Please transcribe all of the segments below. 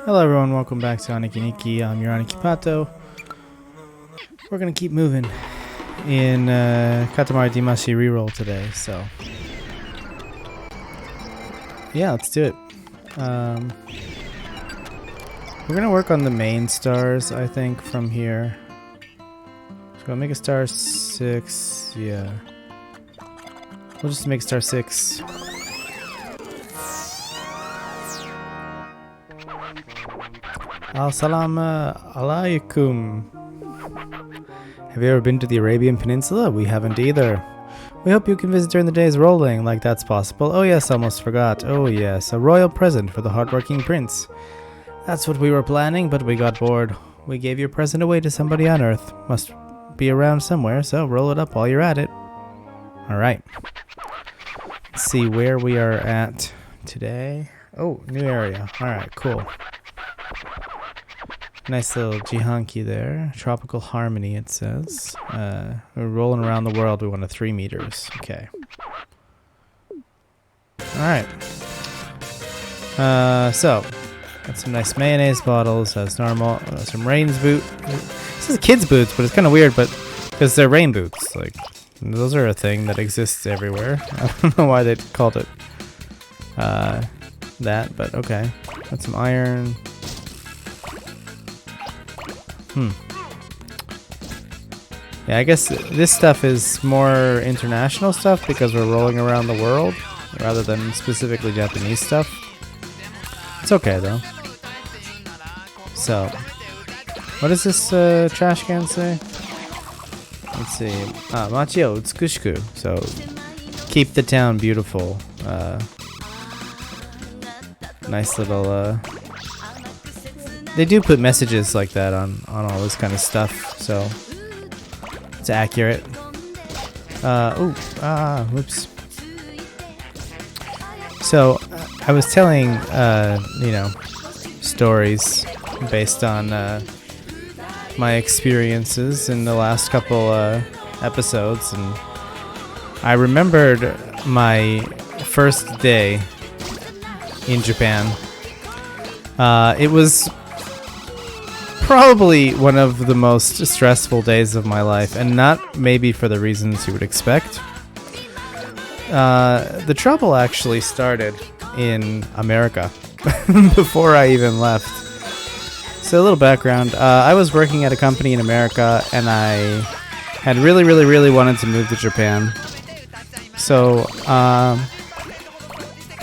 Hello everyone, welcome back to Aniki Nikki. I'm your Aniki Pato. We're gonna keep moving in Katamari Damacy Reroll today, so yeah, let's do it. We're gonna work on the main stars, I think, from here. So I'll make a star 6, yeah. We'll just make star 6. Assalamu alaikum. Have you ever been to the Arabian Peninsula? We haven't either. We hope you can visit during the days rolling, like that's possible. Oh yes, almost forgot. Oh yes, a royal present for the hardworking prince. That's what we were planning, but we got bored. We gave your present away to somebody on Earth. Must be around somewhere, so roll it up while you're at it. Alright. Let's see where we are at today. Oh, new area. Alright, cool. Nice little Jihanki there. Tropical Harmony, it says. We're rolling around the world. We want a 3 meters. Okay. Alright. So, got some nice mayonnaise bottles as normal. Some rain's boot. This is kids' boots, but it's kind of weird, but because they're rain boots. Like, those are a thing that exists everywhere. I don't know why they called it that, but okay. Got some iron. Yeah, I guess this stuff is more international stuff because we're rolling around the world rather than specifically Japanese stuff. It's okay though. So, what does this trash can say? Let's see. Machi o utsukushiku. So, keep the town beautiful. Nice little. They do put messages like that on all this kind of stuff, so it's accurate. Whoops. So I was telling, stories based on my experiences in the last couple episodes, and I remembered my first day in Japan. It was probably one of the most stressful days of my life, and not maybe for the reasons you would expect. The trouble actually started in America before I even left. So a little background. I was working at a company in America, and I had really wanted to move to Japan. So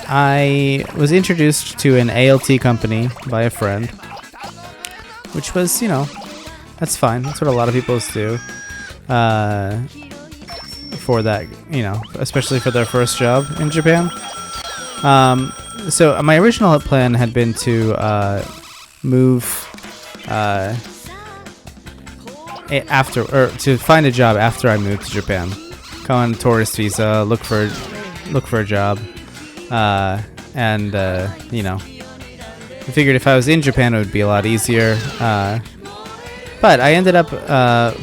I was introduced to an ALT company by a friend, which was, that's fine. That's what a lot of people do for that, especially for their first job in Japan. So my original plan had been to move to find a job after I moved to Japan. Go on a tourist visa, look for a job, and I figured if I was in Japan, it would be a lot easier. But I ended up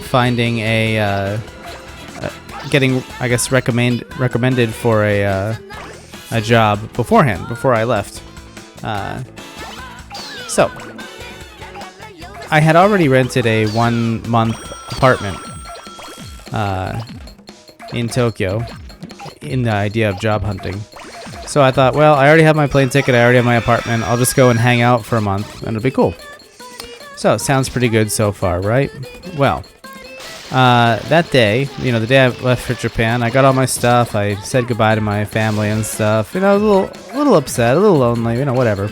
finding getting, I guess, recommended for a job beforehand, before I left. So I had already rented a 1-month apartment in Tokyo in the idea of job hunting. So I thought, well, I already have my plane ticket, I already have my apartment, I'll just go and hang out for a month, and it'll be cool. So, sounds pretty good so far, right? Well, that day, the day I left for Japan, I got all my stuff, I said goodbye to my family and stuff, a little upset, a little lonely, whatever.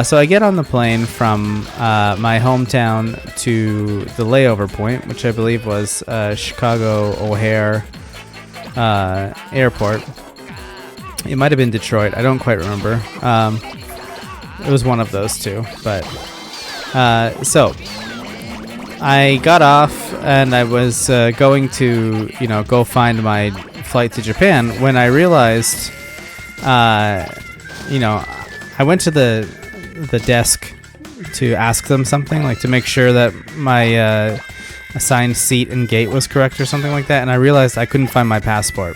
So I get on the plane from my hometown to the layover point, which I believe was Chicago O'Hare Airport. It might have been Detroit. I don't quite remember. It was one of those two. But so I got off and I was going to, go find my flight to Japan when I realized, I went to the desk to ask them something, like to make sure that my assigned seat and gate was correct or something like that. And I realized I couldn't find my passport.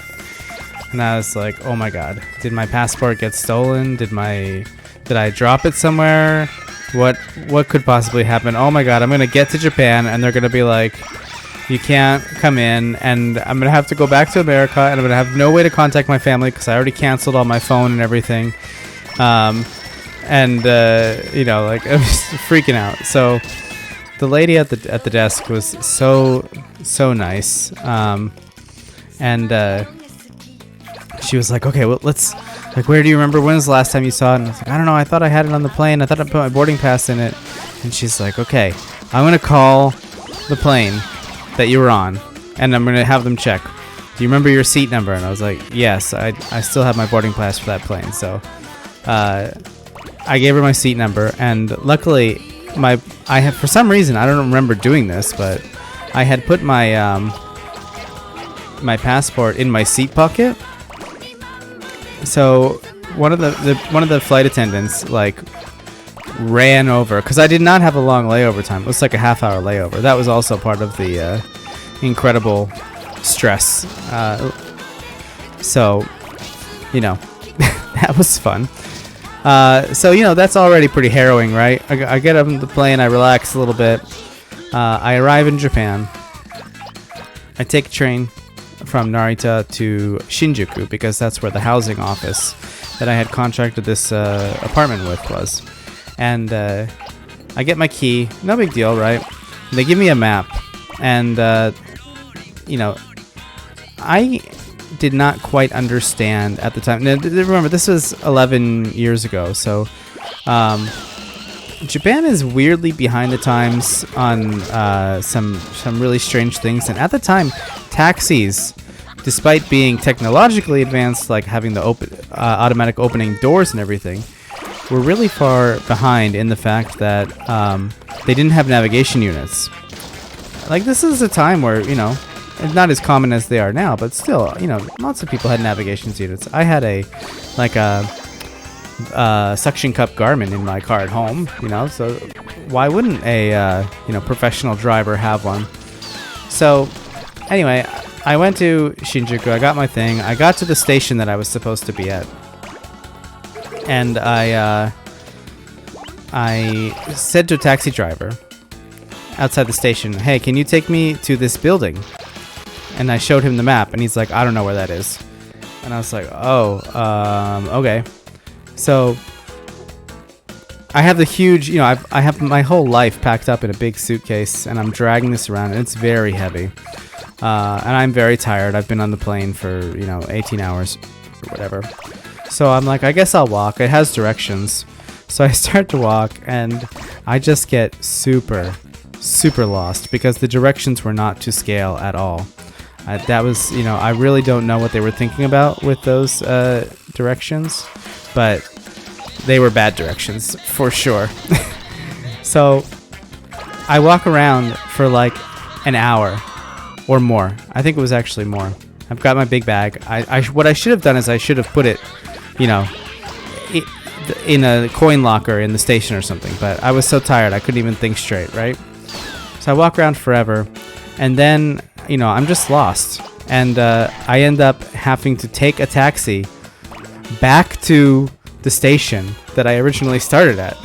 And I was like, oh my god, did my passport get stolen? Did I drop it somewhere? what could possibly happen? Oh my god, I'm gonna get to Japan and they're gonna be like, you can't come in, and I'm gonna have to go back to America, and I'm gonna have no way to contact my family because I already canceled all my phone and everything. You know, like I was freaking out. So the lady at the desk was so nice, she was like, okay, well, let's, like, where do you remember, when was the last time you saw it? And I was like, I don't know, I thought I had it on the plane, I thought I put my boarding pass in it. And she's like, okay, I'm gonna call the plane that you were on, and I'm gonna have them check. Do you remember your seat number? And I was like, yes, I still have my boarding pass for that plane. So I gave her my seat number, and luckily I have, for some reason, I don't remember doing this, but I had put my my passport in my seat pocket. So one of the flight attendants like ran over, because I did not have a long layover time. It was like a half-hour layover. That was also part of the incredible stress. So, you know, that was fun. So, you know, that's already pretty harrowing, right? I get on the plane, I relax a little bit. I arrive in Japan. I take a train from Narita to Shinjuku, because that's where the housing office that I had contracted this apartment with was. And I get my key, no big deal, right? They give me a map, and you know, I did not quite understand at the time. Now, remember, this was 11 years ago, so Japan is weirdly behind the times on some really strange things. And at the time, taxis, despite being technologically advanced, like having the automatic opening doors and everything, were really far behind in the fact that they didn't have navigation units. Like, this is a time where, you know, it's not as common as they are now, but still, you know, lots of people had navigation units. I had a suction cup Garmin in my car at home, you know, so why wouldn't a you know, professional driver have one? So anyway, I went to Shinjuku, I got my thing, I got to the station that I was supposed to be at, and I said to a taxi driver outside the station, hey, can you take me to this building? And I showed him the map, and he's like, I don't know where that is. And I was like, oh, okay. So I have the huge, you know, I have my whole life packed up in a big suitcase, and I'm dragging this around, and it's very heavy. And I'm very tired. I've been on the plane for, you know, 18 hours or whatever. So I'm like, I guess I'll walk. It has directions. So I start to walk, and I just get super lost because the directions were not to scale at all. That was, you know, I really don't know what they were thinking about with those directions, but they were bad directions for sure. So I walk around for like an hour or more. I think it was actually more. I've got my big bag. What I should have done is I should have put it, you know, in a coin locker in the station or something, but I was so tired I couldn't even think straight, right? So I walk around forever, and then, you know, I'm just lost, and I end up having to take a taxi back to the station that I originally started at.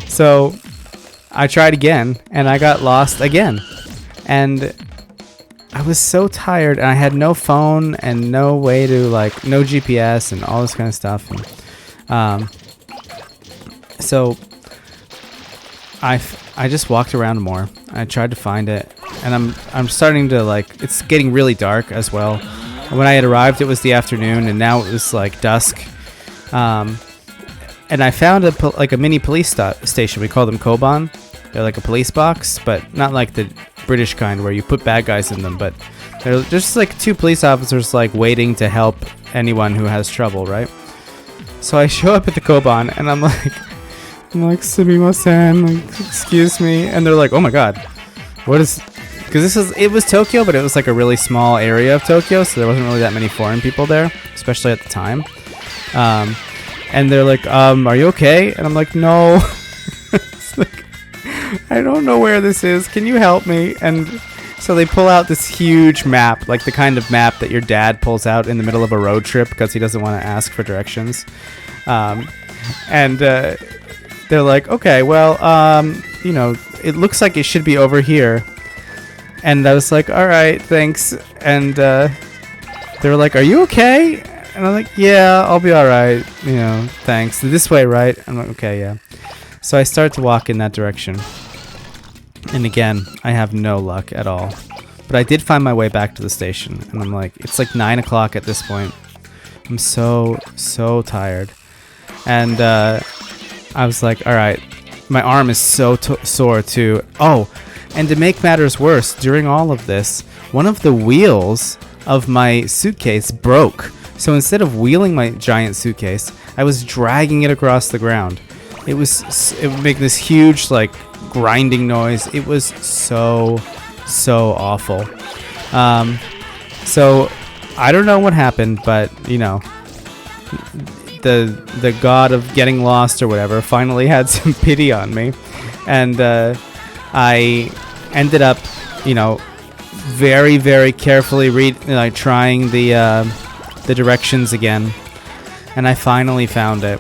So I tried again, and I got lost again, and I was so tired, and I had no phone and no way to, like, no GPS and all this kind of stuff. And so I just walked around more. I tried to find it, and I'm starting to, like, it's getting really dark as well. When I had arrived, it was the afternoon, and now it was like dusk. And I found a mini police station. We call them Koban. They're like a police box, but not like the British kind where you put bad guys in them. But they're just like two police officers, like, waiting to help anyone who has trouble, right? So I show up at the Koban, and I'm like, sumimasen, like, excuse me. And they're like, oh my god, what is, because it was Tokyo, but it was like a really small area of Tokyo, so there wasn't really that many foreign people there, especially at the time. And they're like, are you okay? And I'm like, no. It's like, I don't know where this is, can you help me? And so they pull out this huge map, like the kind of map that your dad pulls out in the middle of a road trip because he doesn't want to ask for directions. And they're like, okay, well, you know, it looks like it should be over here. And I was like, all right, thanks. And they were like, are you okay? And I'm like, yeah, I'll be all right. You know, thanks. This way, right? I'm like, okay, yeah. So I start to walk in that direction. And again, I have no luck at all. But I did find my way back to the station. And I'm like, it's like 9 o'clock at this point. I'm so tired. And I was like, all right, my arm is so sore too. Oh, and to make matters worse, during all of this, one of the wheels of my suitcase broke. So instead of wheeling my giant suitcase, I was dragging it across the ground. It would make this huge like grinding noise. It was so awful. So I don't know what happened, but you know, the god of getting lost or whatever finally had some pity on me, and I ended up, you know, very carefully trying the directions again, and I finally found it.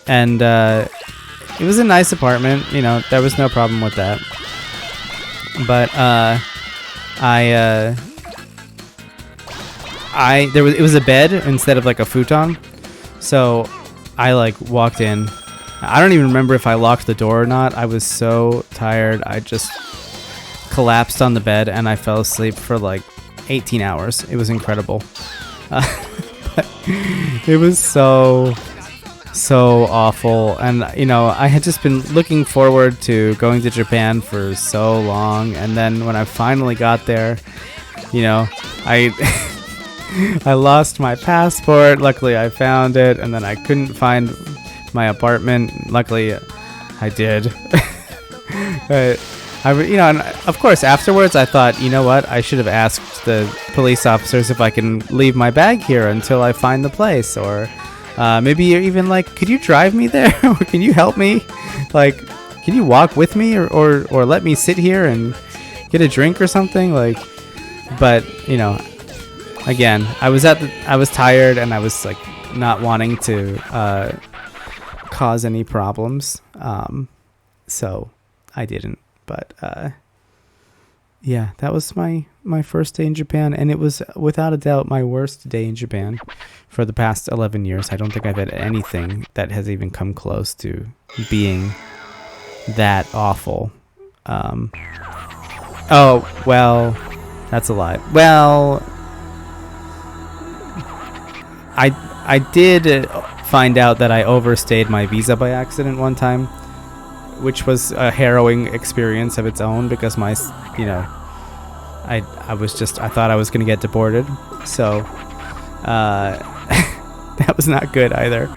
And it was a nice apartment, you know, there was no problem with that. But it was a bed instead of like a futon. So I like walked in. I don't even remember if I locked the door or not. I was so tired. I just collapsed on the bed and I fell asleep for like 18 hours. It was incredible. But it was so awful. And you know, I had just been looking forward to going to Japan for so long, and then when I finally got there, you know, I lost my passport. Luckily I found it, and then I couldn't find my apartment. Luckily I did. But you know, and of course afterwards I thought, you know what, I should have asked the police officers if I can leave my bag here until I find the place, or maybe you're even like, could you drive me there? Or can you help me? Like, can you walk with me, or let me sit here and get a drink or something? Like, but you know, again, I was tired, and I was like not wanting to cause any problems. So I didn't. But yeah, that was my first day in Japan, and it was without a doubt my worst day in Japan for the past 11 years. I don't think I've had anything that has even come close to being that awful. Oh, well, that's a lie. Well, I did find out that I overstayed my visa by accident one time, which was a harrowing experience of its own, because my, you know, I thought I was going to get deported. So, that was not good either.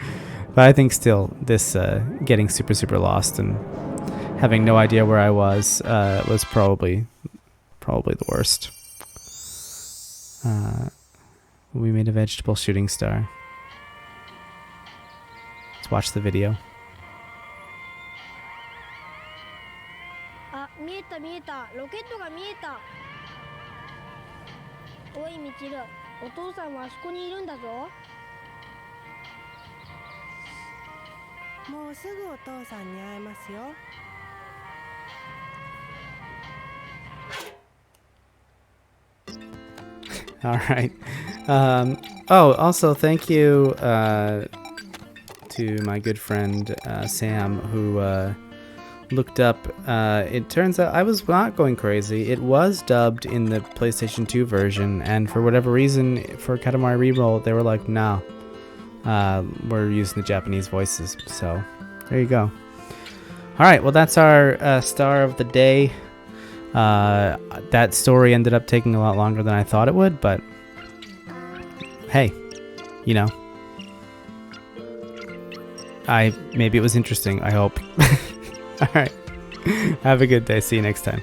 But I think still this, getting super lost and having no idea where I was probably the worst. We made a vegetable shooting star. Let's watch the video. 見えたロケットが見えたおいミチルお父さんはあそこにいるんだぞもうすぐお父さんに会えますよ All right. Oh, also thank you to my good friend Sam, who looked up. It turns out I was not going crazy. It was dubbed in the PlayStation 2 version, and for whatever reason, for Katamari Reroll, they were like, "No, we're using the Japanese voices." So there you go. All right. Well, that's our star of the day. That story ended up taking a lot longer than I thought it would, but hey, you know, maybe it was interesting. I hope. All right. Have a good day. See you next time.